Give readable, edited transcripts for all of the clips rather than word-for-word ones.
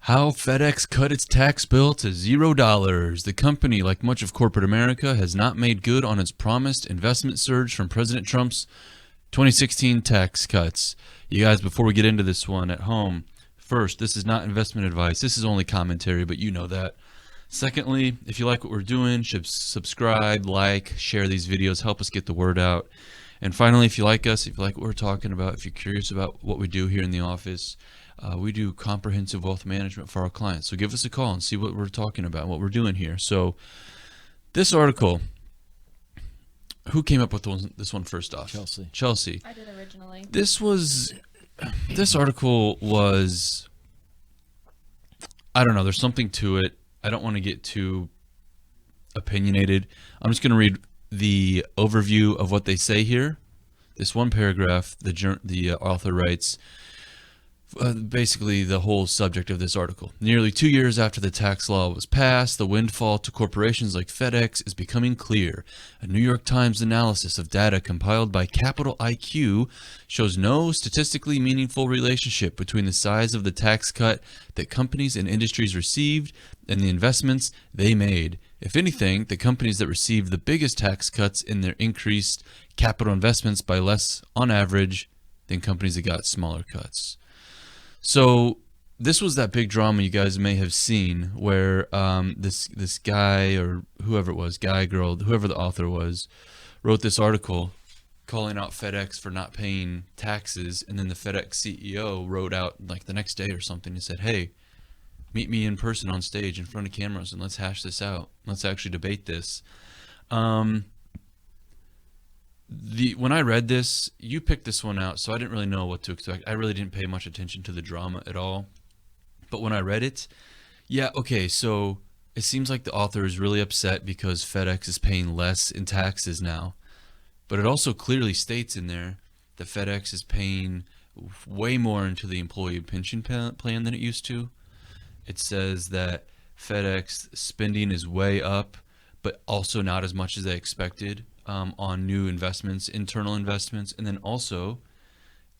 How FedEx cut its tax bill to $0. The company, like much of corporate America, has not made good on its promised investment surge from President Trump's 2016 tax cuts. You guys, before we get into this one at home, first, this is not investment advice. This is only commentary, but you know that. Secondly, if you like what we're doing, should subscribe, like, share these videos, help us get the word out. And finally, if you like us, if you like what we're talking about, if you're curious about what we do here in the office, we do comprehensive wealth management for our clients. So give us a call and see what we're talking about, what we're doing here. So this article, who came up with this one first off? Chelsea. I did originally. This article was, I don't know, there's something to it. I don't want to get too opinionated. I'm just going to read the overview of what they say here. This one paragraph, the author writes, basically the whole subject of this article. Nearly 2 years after the tax law was passed, the windfall to corporations like FedEx is becoming clear. A New York Times analysis of data compiled by Capital IQ shows no statistically meaningful relationship between the size of the tax cut that companies and industries received and the investments they made. If anything, the companies that received the biggest tax cuts in their increased capital investments by less on average than companies that got smaller cuts. So this was that big drama you guys may have seen where this guy or whoever it was, guy, girl, whoever the author was, wrote this article calling out FedEx for not paying taxes. And then the FedEx CEO wrote out like the next day or something and said, hey, meet me in person on stage in front of cameras and let's hash this out. Let's actually debate this. When I read this, you picked this one out, so I didn't really know what to expect. I really didn't pay much attention to the drama at all. But when I read it, yeah, okay, so it seems like the author is really upset because FedEx is paying less in taxes now. But it also clearly states in there that FedEx is paying way more into the employee pension plan than it used to. It says that FedEx spending is way up, but also not as much as they expected. On new investments, internal investments. And then also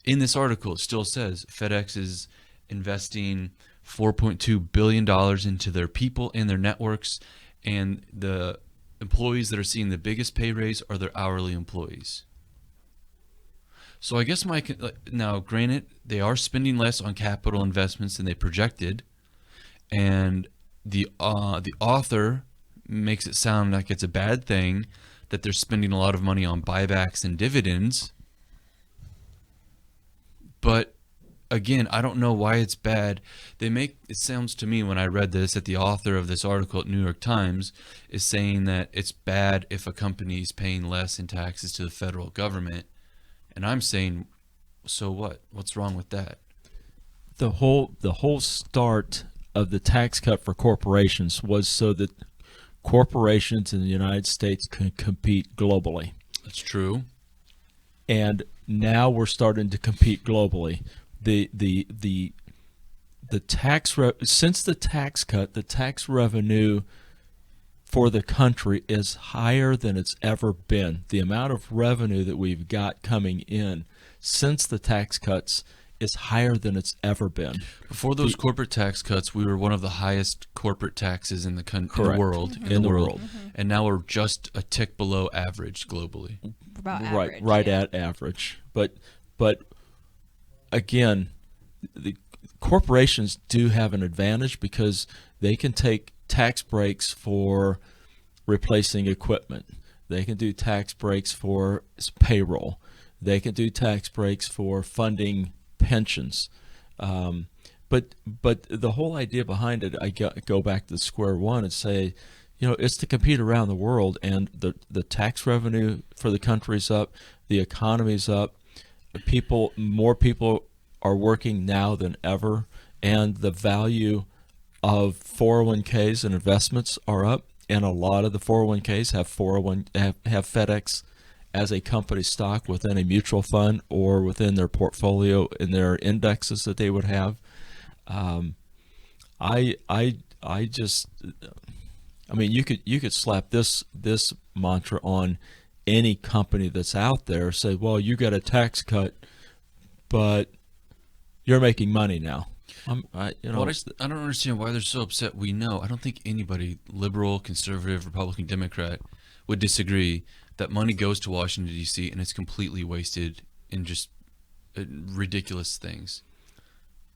in this article, it still says FedEx is investing $4.2 billion into their people and their networks. And the employees that are seeing the biggest pay raise are their hourly employees. So I guess now granted, they are spending less on capital investments than they projected. And the author makes it sound like it's a bad thing that they're spending a lot of money on buybacks and dividends. But again, I don't know why it's bad. It sounds to me when I read this that the author of this article at New York Times is saying that it's bad if a company is paying less in taxes to the federal government. And I'm saying, so what? What's wrong with that? The whole start of the tax cut for corporations was so that corporations in the United States can compete globally. That's true. And now we're starting to compete globally. Since the tax cut, the tax revenue for the country is higher than it's ever been. The amount of revenue that we've got coming in since the tax cuts is higher than it's ever been. Before those corporate tax cuts, we were one of the highest corporate taxes in the world. Mm-hmm. In the world. Mm-hmm. And now we're just a tick below average globally. About average, right at average. But again, the corporations do have an advantage because they can take tax breaks for replacing equipment. They can do tax breaks for payroll. They can do tax breaks for funding pensions. But the whole idea behind it, I go back to square one and say, it's to compete around the world, and the tax revenue for the country's up, the economy's up, more people are working now than ever, and the value of 401ks and investments are up, and a lot of the 401ks have FedEx as a company stock within a mutual fund or within their portfolio in their indexes that they would have. You could slap this mantra on any company that's out there. Say, well, you got a tax cut, but you're making money now. I Well, I don't understand why they're so upset. We know. I don't think anybody, liberal, conservative, Republican, Democrat, would disagree that money goes to Washington, D.C., and it's completely wasted in just ridiculous things.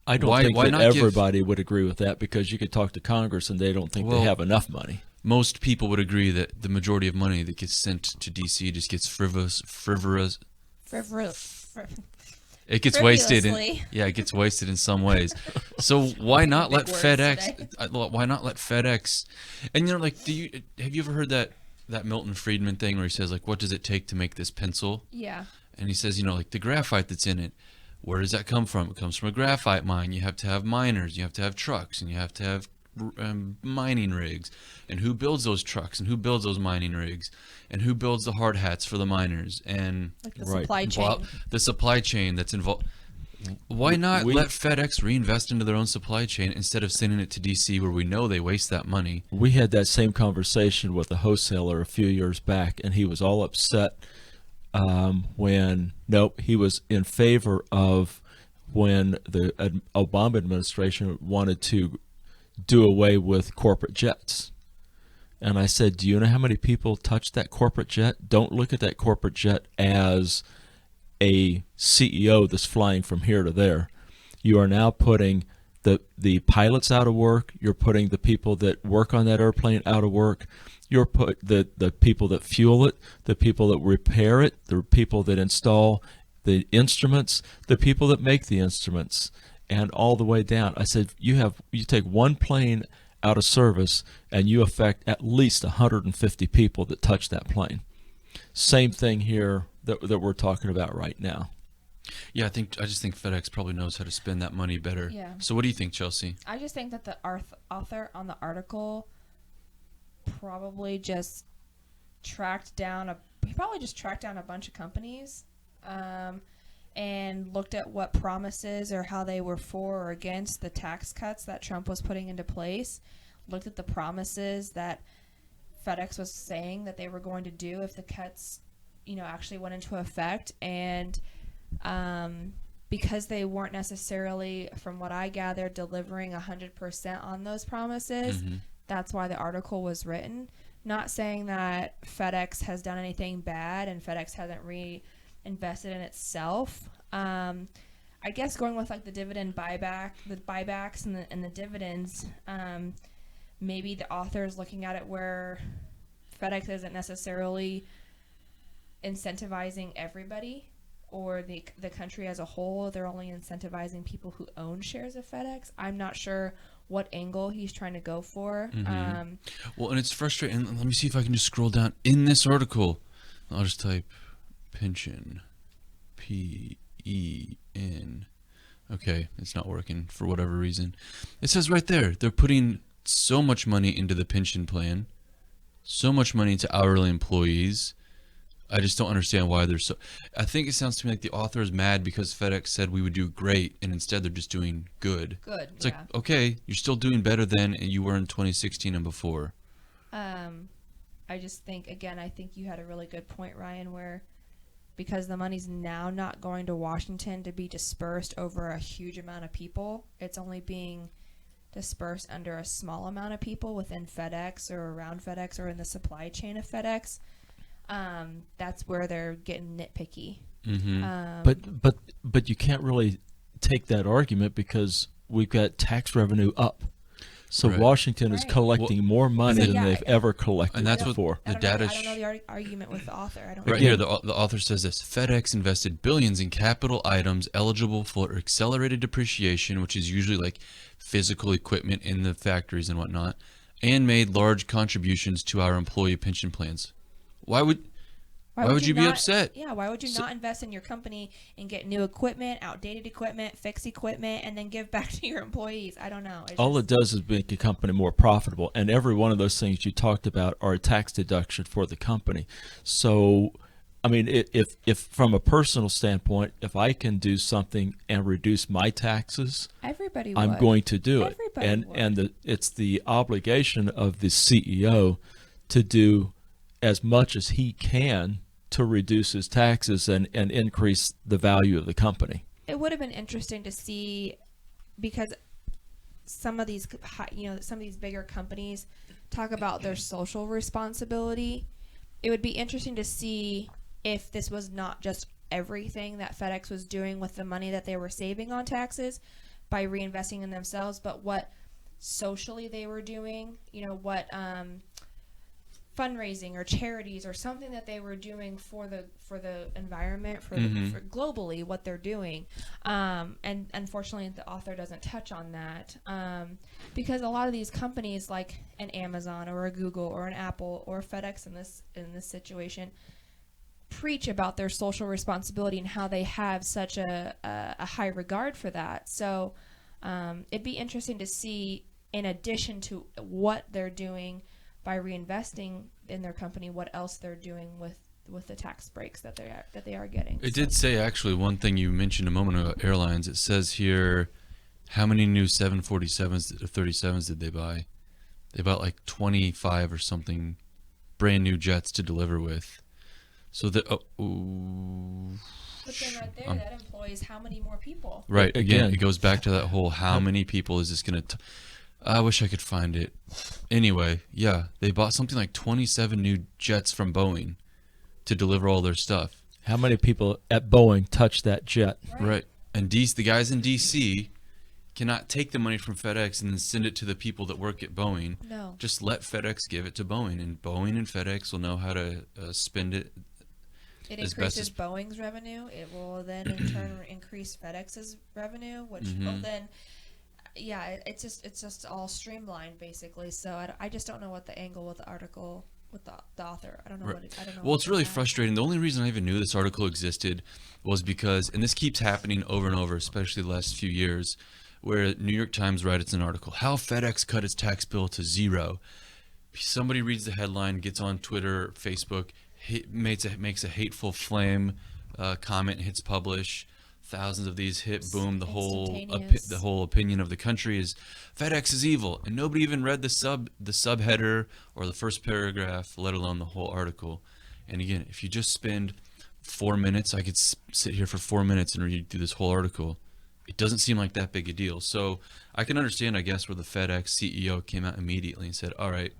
I don't think that everybody would agree with that, because you could talk to Congress and they don't think they have enough money. Most people would agree that the majority of money that gets sent to D.C. just gets frivolous. It gets wasted. It gets wasted in some ways. So why not let FedEx? Why not let FedEx? And have you ever heard that Milton Friedman thing where he says, like, what does it take to make this pencil? Yeah. And he says, like the graphite that's in it, where does that come from? It comes from a graphite mine. You have to have miners, you have to have trucks, and you have to have mining rigs. And who builds those trucks, and who builds those mining rigs, and who builds the hard hats for the miners, and like the supply chain. The supply chain that's involved. Why not let FedEx reinvest into their own supply chain instead of sending it to D.C. where we know they waste that money? We had that same conversation with a wholesaler a few years back, and he was all upset he was in favor of when the Obama administration wanted to do away with corporate jets. And I said, do you know how many people touch that corporate jet? Don't look at that corporate jet as a CEO that's flying from here to there. You are now putting the pilots out of work. You're putting the people that work on that airplane out of work. You're put the people that fuel it, the people that repair it, the people that install the instruments, the people that make the instruments, and all the way down. I said, you take one plane out of service and you affect at least 150 people that touch that plane. Same thing here that we're talking about right now. Yeah, I just think FedEx probably knows how to spend that money better. Yeah. So what do you think, Chelsea? I just think that the author on the article probably just tracked down a bunch of companies and looked at what promises or how they were for or against the tax cuts that Trump was putting into place, looked at the promises that FedEx was saying that they were going to do if the cuts, actually went into effect, and because they weren't necessarily, from what I gathered, delivering 100% on those promises, that's why the article was written. Not saying that FedEx has done anything bad and FedEx hasn't reinvested in itself. I guess going with like the buybacks and the dividends, maybe the author is looking at it where FedEx isn't necessarily incentivizing everybody or the country as a whole. They're only incentivizing people who own shares of FedEx. I'm not sure what angle he's trying to go for. Well, and it's frustrating. Let me see if I can just scroll down in this article. I'll just type pension, P-E-N. Okay, it's not working for whatever reason. It says right there, they're putting so much money into the pension plan, so much money into hourly employees. I just don't understand why they're so... I think it sounds to me like the author is mad because FedEx said we would do great, and instead they're just doing good. It's like, okay, you're still doing better than you were in 2016 and before. I just think, again, I think you had a really good point, Ryan, where because the money's now not going to Washington to be dispersed over a huge amount of people, it's only being dispersed under a small amount of people within FedEx or around FedEx or in the supply chain of FedEx. That's where they're getting nitpicky. But you can't really take that argument because we've got tax revenue up. So Washington is collecting more money than they've ever collected and that's before. I don't know the argument with the author. Here, the author says this: FedEx invested billions in capital items eligible for accelerated depreciation, which is usually like physical equipment in the factories and whatnot, and made large contributions to our employee pension plans. Why would you be upset? Yeah, why would you not invest in your company and get new equipment, outdated equipment, fix equipment, and then give back to your employees? I don't know. All it does is make a company more profitable, and every one of those things you talked about are a tax deduction for the company. So, I mean, if from a personal standpoint, if I can do something and reduce my taxes, I'm going to do it. It's the obligation of the CEO to do as much as he can to reduce his taxes and increase the value of the company. It would have been interesting to see, because some of these some of these bigger companies talk about their social responsibility. It would be interesting to see if this was not just everything that FedEx was doing with the money that they were saving on taxes by reinvesting in themselves, but what socially they were doing, what fundraising or charities or something that they were doing for the environment, for globally what they're doing. And unfortunately the author doesn't touch on that, because a lot of these companies like an Amazon or a Google or an Apple or FedEx in this situation preach about their social responsibility and how they have such a high regard for that. So it'd be interesting to see, in addition to what they're doing by reinvesting in their company, what else they're doing with the tax breaks that they are getting. It did say, actually, one thing you mentioned a moment ago, airlines. It says here, how many new 747s or 37s did they buy? They bought like 25 or something brand new jets to deliver with. So but then right there, that employs how many more people? Right. Again, it goes back to that whole, how many people is this going to... I wish I could find it. Anyway, yeah, they bought something like 27 new jets from Boeing to deliver all their stuff. How many people at Boeing touched that jet? Right. And the guys in D.C. cannot take the money from FedEx and then send it to the people that work at Boeing. No. Just let FedEx give it to Boeing, and Boeing and FedEx will know how to spend it. It increases Boeing's revenue. It will then in turn increase FedEx's revenue, which will then... Yeah, it's just all streamlined basically. So I just don't know what the angle with the article with the author. I don't know what I don't know. Well, it's really frustrating. The only reason I even knew this article existed was because, and this keeps happening over and over, especially the last few years, where New York Times writes an article, how FedEx cut its tax bill to zero. Somebody reads the headline, gets on Twitter, or Facebook, makes a hateful flame comment, hits publish. Thousands of these hit, boom, the whole opinion of the country is FedEx is evil, and nobody even read the subheader or the first paragraph, let alone the whole article. And again, if you just spend 4 minutes, I could sit here for 4 minutes and read through this whole article. It doesn't seem like that big a deal. So I can understand, I guess, where the FedEx CEO came out immediately and said, all right,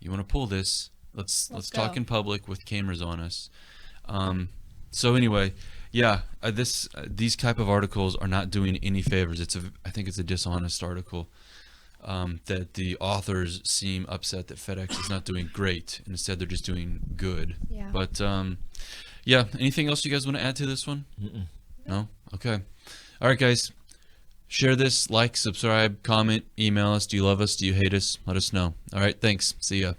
you want to pull this, let's talk in public with cameras on us. So anyway, yeah, these type of articles are not doing any favors. I think it's a dishonest article, that the authors seem upset that FedEx is not doing great, and instead they're just doing good. Yeah. But yeah, anything else you guys want to add to this one? No? Okay. All right, guys. Share this, like, subscribe, comment, email us. Do you love us? Do you hate us? Let us know. All right, thanks. See ya.